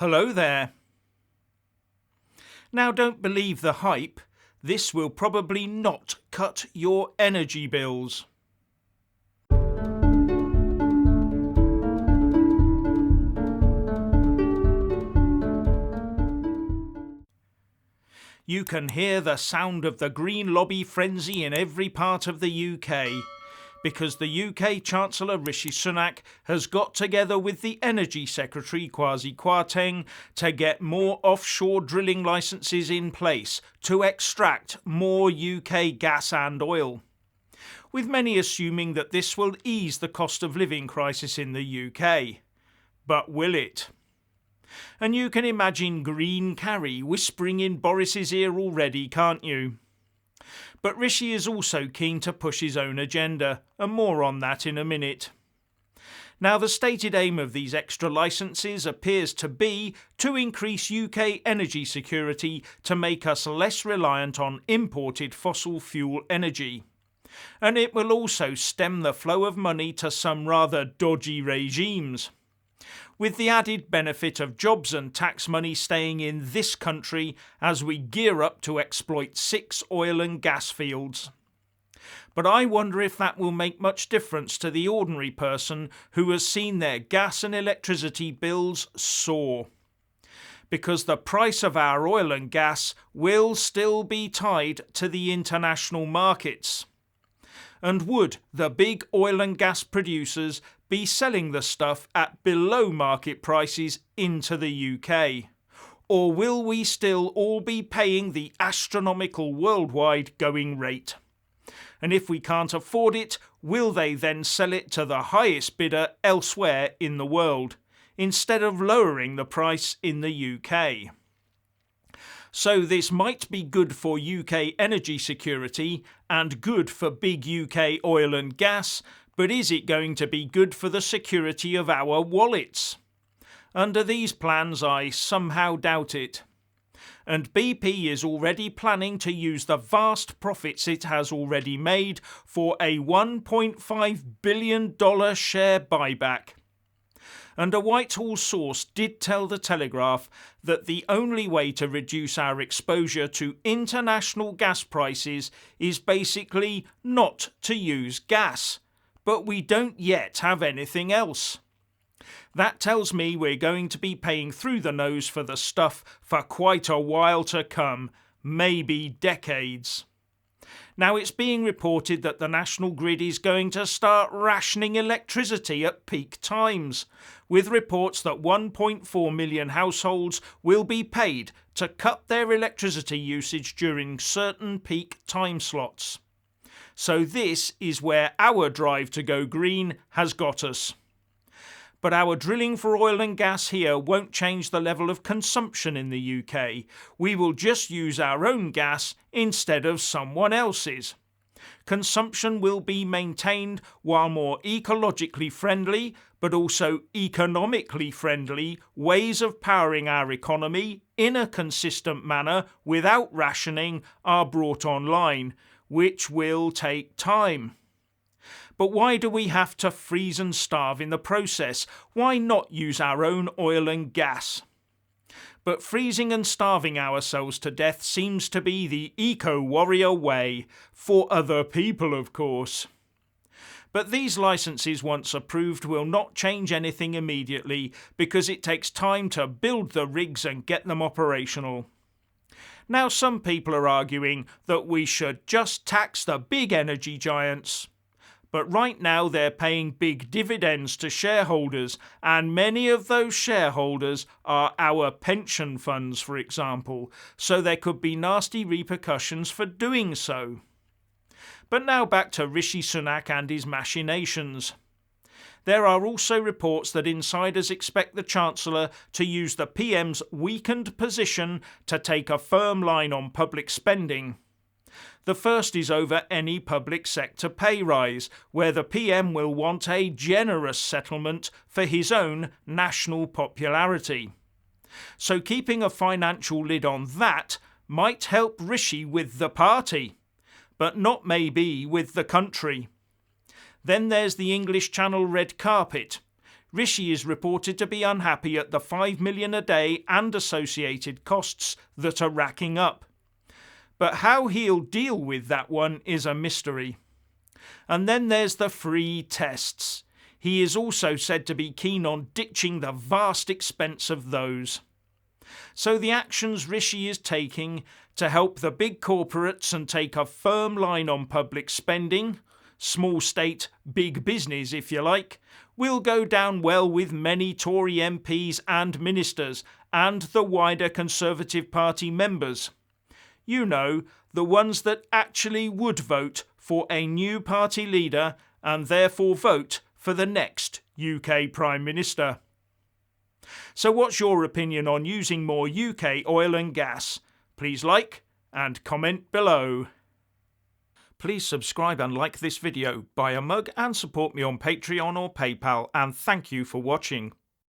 Hello there. Now don't believe the hype. This will probably not cut your energy bills. You can hear the sound of the green lobby frenzy in every part of the UK, because the UK Chancellor Rishi Sunak has got together with the Energy Secretary Kwasi Kwarteng to get more offshore drilling licences in place to extract more UK gas and oil, with many assuming that this will ease the cost of living crisis in the UK. But will it? And you can imagine Green Carrie whispering in Boris's ear already, can't you? But Rishi is also keen to push his own agenda, and more on that in a minute. Now, the stated aim of these extra licences appears to be to increase UK energy security to make us less reliant on imported fossil fuel energy. And it will also stem the flow of money to some rather dodgy regimes, with the added benefit of jobs and tax money staying in this country as we gear up to exploit 6 oil and gas fields. But I wonder if that will make much difference to the ordinary person who has seen their gas and electricity bills soar. Because the price of our oil and gas will still be tied to the international markets. And would the big oil and gas producers be selling the stuff at below market prices into the UK? Or will we still all be paying the astronomical worldwide going rate? And if we can't afford it, will they then sell it to the highest bidder elsewhere in the world, instead of lowering the price in the UK? So this might be good for UK energy security and good for big UK oil and gas, but is it going to be good for the security of our wallets? Under these plans, I somehow doubt it. And BP is already planning to use the vast profits it has already made for a $1.5 billion share buyback. And a Whitehall source did tell The Telegraph that the only way to reduce our exposure to international gas prices is basically not to use gas. But we don't yet have anything else. That tells me we're going to be paying through the nose for the stuff for quite a while to come, maybe decades. Now, it's being reported that the National Grid is going to start rationing electricity at peak times, with reports that 1.4 million households will be paid to cut their electricity usage during certain peak time slots. So this is where our drive to go green has got us. But our drilling for oil and gas here won't change the level of consumption in the UK. We will just use our own gas instead of someone else's. Consumption will be maintained while more ecologically friendly, but also economically friendly ways of powering our economy in a consistent manner without rationing are brought online, which will take time. But why do we have to freeze and starve in the process? Why not use our own oil and gas? But freezing and starving ourselves to death seems to be the eco-warrior way, for other people of course. But these licences, once approved, will not change anything immediately because it takes time to build the rigs and get them operational. Now some people are arguing that we should just tax the big energy giants. But right now they're paying big dividends to shareholders, and many of those shareholders are our pension funds, for example, so there could be nasty repercussions for doing so. But now back to Rishi Sunak and his machinations. There are also reports that insiders expect the Chancellor to use the PM's weakened position to take a firm line on public spending. The first is over any public sector pay rise, where the PM will want a generous settlement for his own national popularity. So keeping a financial lid on that might help Rishi with the party, but not maybe with the country. Then there's the English Channel red carpet. Rishi is reported to be unhappy at the $5 million a day and associated costs that are racking up. But how he'll deal with that one is a mystery. And then there's the free tests. He is also said to be keen on ditching the vast expense of those. So the actions Rishi is taking to help the big corporates and take a firm line on public spending, small state, big business if you like, will go down well with many Tory MPs and ministers and the wider Conservative Party members. You know, the ones that actually would vote for a new party leader and therefore vote for the next UK Prime Minister. So what's your opinion on using more UK oil and gas? Please like and comment below. Please subscribe and like this video, buy a mug and support me on Patreon or PayPal, and thank you for watching.